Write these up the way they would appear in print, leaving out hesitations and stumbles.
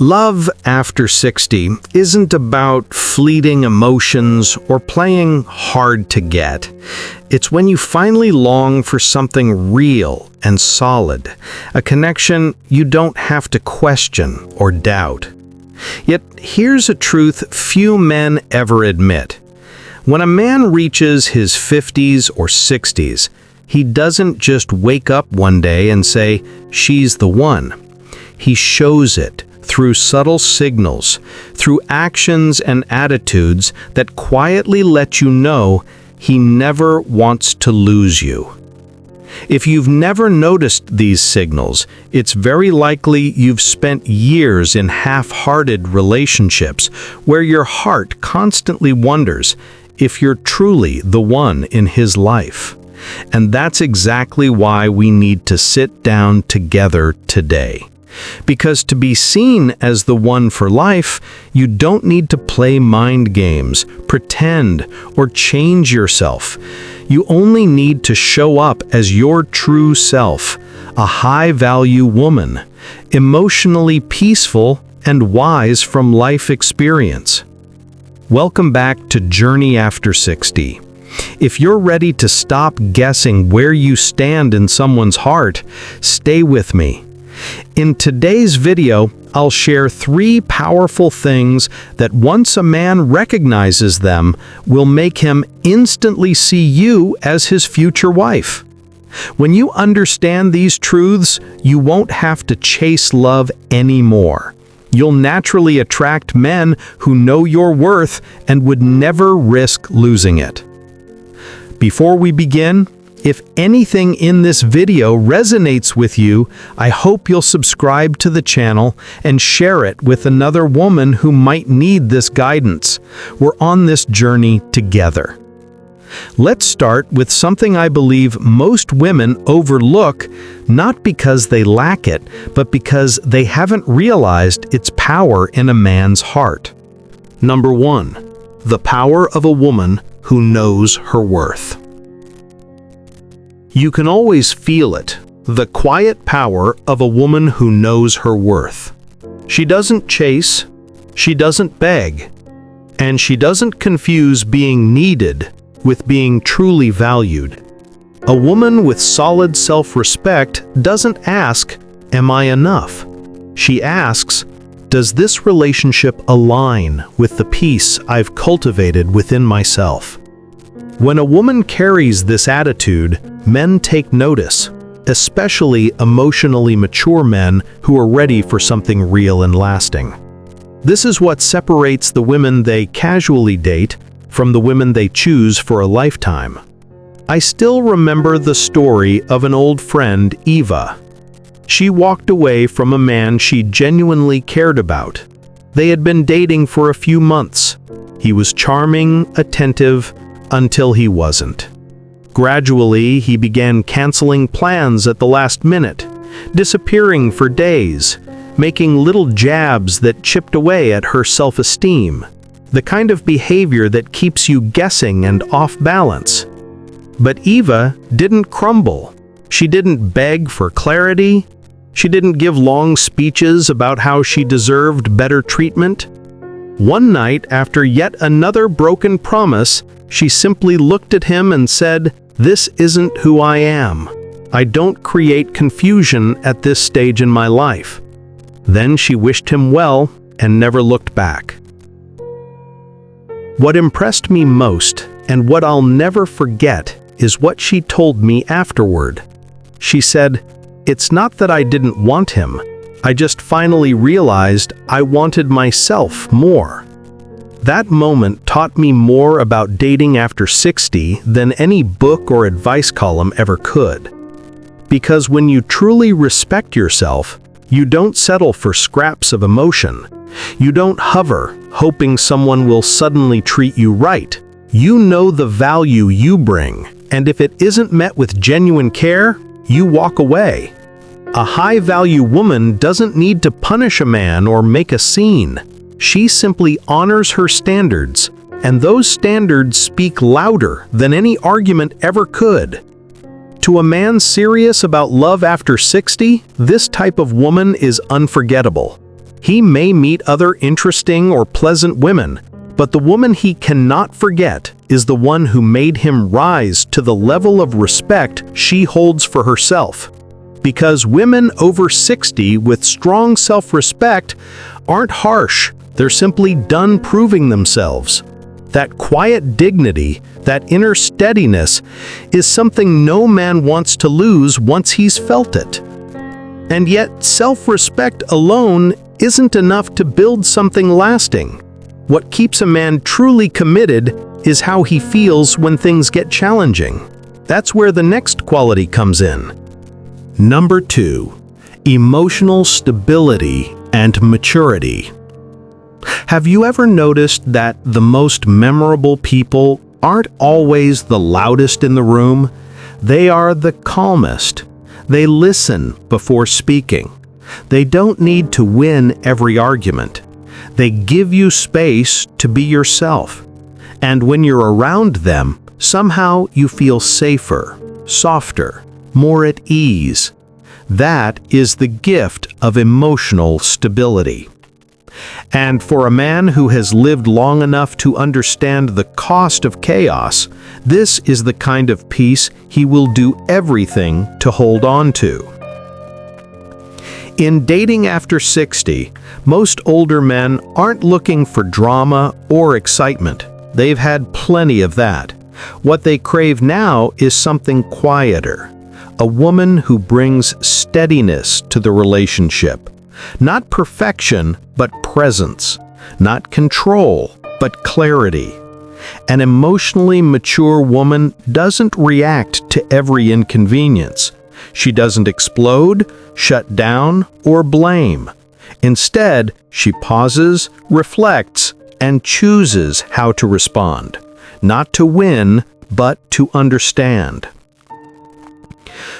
Love after 60 isn't about fleeting emotions or playing hard to get. It's when you finally long for something real and solid, a connection you don't have to question or doubt. Yet here's a truth few men ever admit. When a man reaches his 50s or 60s, he doesn't just wake up one day and say, "She's the one." He shows it through subtle signals, through actions and attitudes that quietly let you know he never wants to lose you. If you've never noticed these signals, it's very likely you've spent years in half-hearted relationships where your heart constantly wonders if you're truly the one in his life. And that's exactly why we need to sit down together today. Because to be seen as the one for life, you don't need to play mind games, pretend, or change yourself. You only need to show up as your true self, a high-value woman, emotionally peaceful and wise from life experience. Welcome back to Journey After 60. If you're ready to stop guessing where you stand in someone's heart, stay with me. In today's video, I'll share 3 powerful things that once a man recognizes them will make him instantly see you as his future wife. When you understand these truths, you won't have to chase love anymore. You'll naturally attract men who know your worth and would never risk losing it. Before we begin, if anything in this video resonates with you, I hope you'll subscribe to the channel and share it with another woman who might need this guidance. We're on this journey together. Let's start with something I believe most women overlook, not because they lack it, but because they haven't realized its power in a man's heart. Number 1. The power of a woman who knows her worth. You can always feel it, the quiet power of a woman who knows her worth. She doesn't chase, she doesn't beg, and she doesn't confuse being needed with being truly valued. A woman with solid self-respect doesn't ask, "Am I enough?" She asks, "Does this relationship align with the peace I've cultivated within myself?" When a woman carries this attitude, men take notice, especially emotionally mature men who are ready for something real and lasting. This is what separates the women they casually date from the women they choose for a lifetime. I still remember the story of an old friend, Eva. She walked away from a man she genuinely cared about. They had been dating for a few months. He was charming, attentive, until he wasn't. Gradually, he began canceling plans at the last minute, disappearing for days, making little jabs that chipped away at her self-esteem, the kind of behavior that keeps you guessing and off balance. But Eva didn't crumble. She didn't beg for clarity. She didn't give long speeches about how she deserved better treatment. One night, after yet another broken promise, she simply looked at him and said, "This isn't who I am. I don't create confusion at this stage in my life." Then she wished him well and never looked back. What impressed me most, and what I'll never forget, is what she told me afterward. She said, "It's not that I didn't want him. I just finally realized I wanted myself more." That moment taught me more about dating after 60 than any book or advice column ever could. Because when you truly respect yourself, you don't settle for scraps of emotion. You don't hover, hoping someone will suddenly treat you right. You know the value you bring, and if it isn't met with genuine care, you walk away. A high-value woman doesn't need to punish a man or make a scene. She simply honors her standards, and those standards speak louder than any argument ever could. To a man serious about love after 60, this type of woman is unforgettable. He may meet other interesting or pleasant women, but the woman he cannot forget is the one who made him rise to the level of respect she holds for herself. Because women over 60 with strong self-respect aren't harsh, they're simply done proving themselves. That quiet dignity, that inner steadiness, is something no man wants to lose once he's felt it. And yet, self-respect alone isn't enough to build something lasting. What keeps a man truly committed is how he feels when things get challenging. That's where the next quality comes in. Number 2, emotional stability and maturity. Have you ever noticed that the most memorable people aren't always the loudest in the room? They are the calmest. They listen before speaking. They don't need to win every argument. They give you space to be yourself. And when you're around them, somehow you feel safer, softer, more at ease. That is the gift of emotional stability. And for a man who has lived long enough to understand the cost of chaos, this is the kind of peace he will do everything to hold on to. In dating after 60, most older men aren't looking for drama or excitement. They've had plenty of that. What they crave now is something quieter. A woman who brings steadiness to the relationship. Not perfection, but presence. Not control, but clarity. An emotionally mature woman doesn't react to every inconvenience. She doesn't explode, shut down, or blame. Instead, she pauses, reflects, and chooses how to respond. Not to win, but to understand.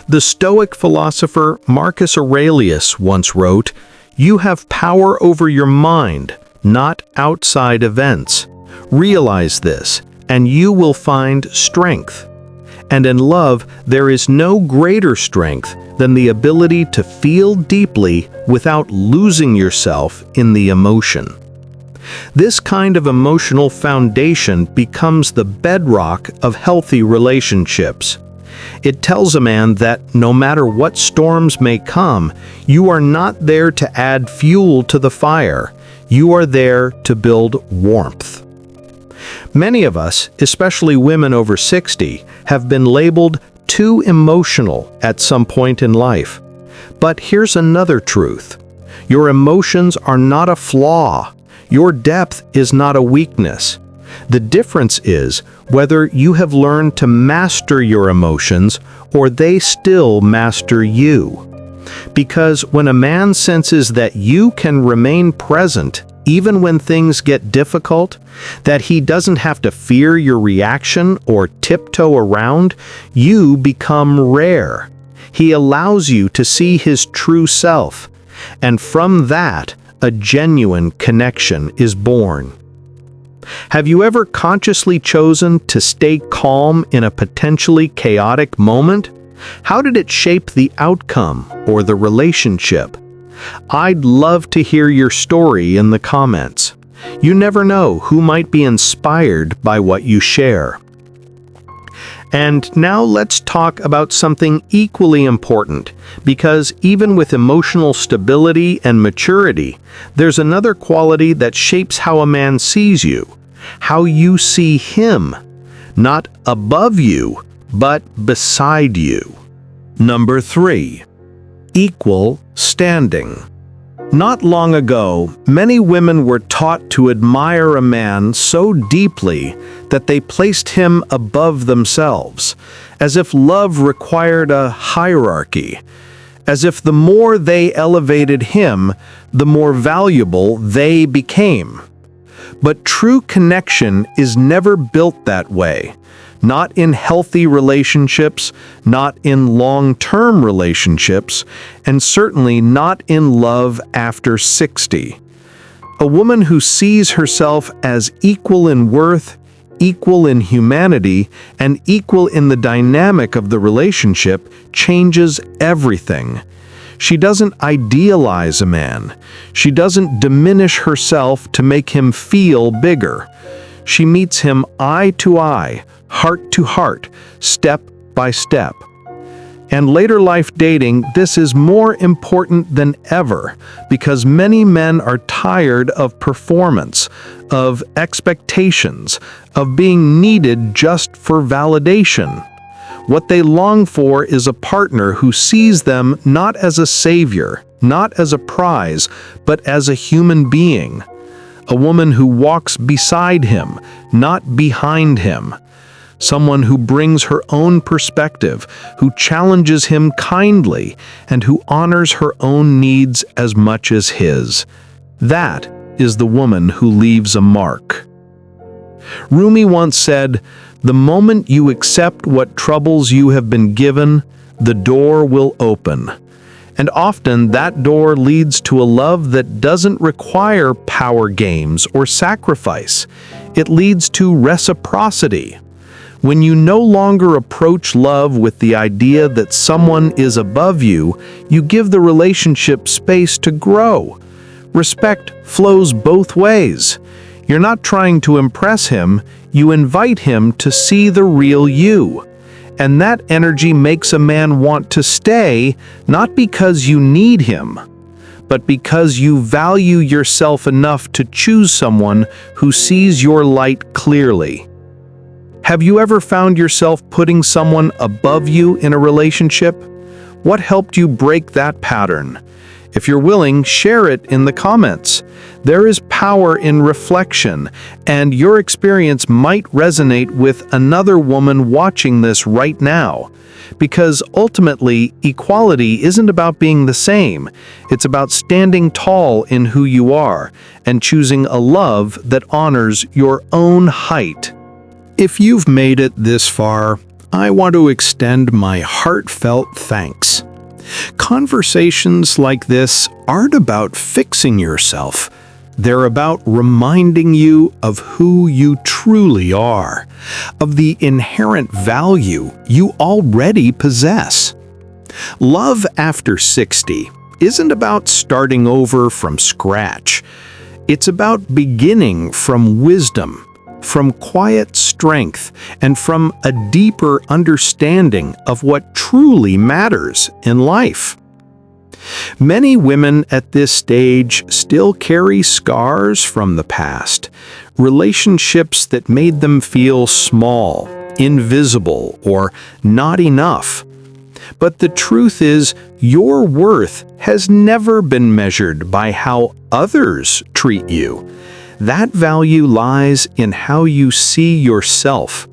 The Stoic philosopher Marcus Aurelius once wrote, "You have power over your mind, not outside events. Realize this, and you will find strength." And in love, there is no greater strength than the ability to feel deeply without losing yourself in the emotion. This kind of emotional foundation becomes the bedrock of healthy relationships. It tells a man that no matter what storms may come, you are not there to add fuel to the fire. You are there to build warmth. Many of us, especially women over 60, have been labeled too emotional at some point in life. But here's another truth. Your emotions are not a flaw. Your depth is not a weakness. The difference is whether you have learned to master your emotions or they still master you. Because when a man senses that you can remain present even when things get difficult, that he doesn't have to fear your reaction or tiptoe around, you become rare. He allows you to see his true self, and from that, a genuine connection is born. Have you ever consciously chosen to stay calm in a potentially chaotic moment? How did it shape the outcome or the relationship? I'd love to hear your story in the comments. You never know who might be inspired by what you share. And now let's talk about something equally important, because even with emotional stability and maturity, there's another quality that shapes how a man sees you, how you see him, not above you, but beside you. Number 3, equal standing. Not long ago, many women were taught to admire a man so deeply that they placed him above themselves, as if love required a hierarchy, as if the more they elevated him, the more valuable they became. But true connection is never built that way. Not in healthy relationships, not in long-term relationships, and certainly not in love after 60. A woman who sees herself as equal in worth, equal in humanity, and equal in the dynamic of the relationship changes everything. She doesn't idealize a man. She doesn't diminish herself to make him feel bigger. She meets him eye to eye, heart to heart, step by step. And later life dating, this is more important than ever because many men are tired of performance, of expectations, of being needed just for validation. What they long for is a partner who sees them not as a savior, not as a prize, but as a human being. A woman who walks beside him, not behind him. Someone who brings her own perspective, who challenges him kindly, and who honors her own needs as much as his. That is the woman who leaves a mark. Rumi once said, "The moment you accept what troubles you have been given, the door will open." And often that door leads to a love that doesn't require power games or sacrifice. It leads to reciprocity. When you no longer approach love with the idea that someone is above you, you give the relationship space to grow. Respect flows both ways. You're not trying to impress him, you invite him to see the real you. And that energy makes a man want to stay, not because you need him, but because you value yourself enough to choose someone who sees your light clearly. Have you ever found yourself putting someone above you in a relationship? What helped you break that pattern? If you're willing, share it in the comments. There is power in reflection, and your experience might resonate with another woman watching this right now. Because ultimately, equality isn't about being the same. It's about standing tall in who you are and choosing a love that honors your own height. If you've made it this far, I want to extend my heartfelt thanks. Conversations like this aren't about fixing yourself. They're about reminding you of who you truly are, of the inherent value you already possess. Love after 60 isn't about starting over from scratch. It's about beginning from wisdom, from quiet strength, and from a deeper understanding of what truly matters in life. Many women at this stage still carry scars from the past, relationships that made them feel small, invisible, or not enough. But the truth is, your worth has never been measured by how others treat you. That value lies in how you see yourself,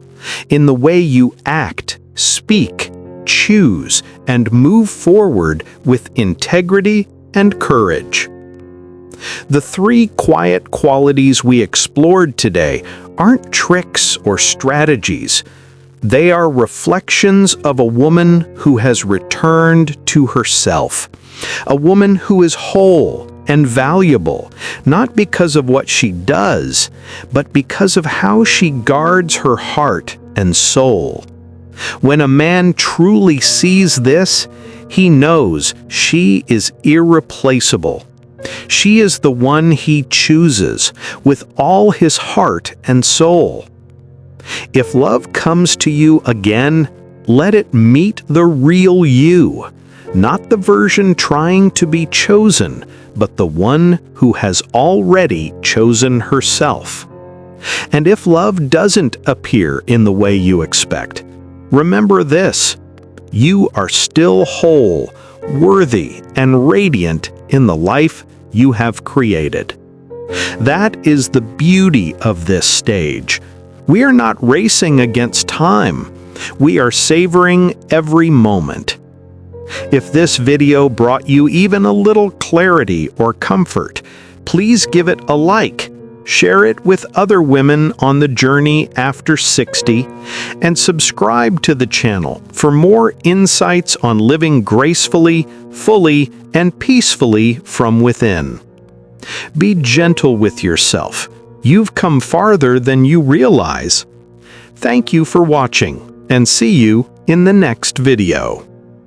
in the way you act, speak, choose, and move forward with integrity and courage. The 3 quiet qualities we explored today aren't tricks or strategies. They are reflections of a woman who has returned to herself, a woman who is whole and valuable, not because of what she does, but because of how she guards her heart and soul. When a man truly sees this, he knows she is irreplaceable. She is the one he chooses with all his heart and soul. If love comes to you again, let it meet the real you, not the version trying to be chosen, but the one who has already chosen herself. And if love doesn't appear in the way you expect, remember this: you are still whole, worthy, and radiant in the life you have created. That is the beauty of this stage. We are not racing against time. We are savoring every moment. If this video brought you even a little clarity or comfort, please give it a like, share it with other women on the journey after 60, and subscribe to the channel for more insights on living gracefully, fully, and peacefully from within. Be gentle with yourself. You've come farther than you realize. Thank you for watching, and see you in the next video.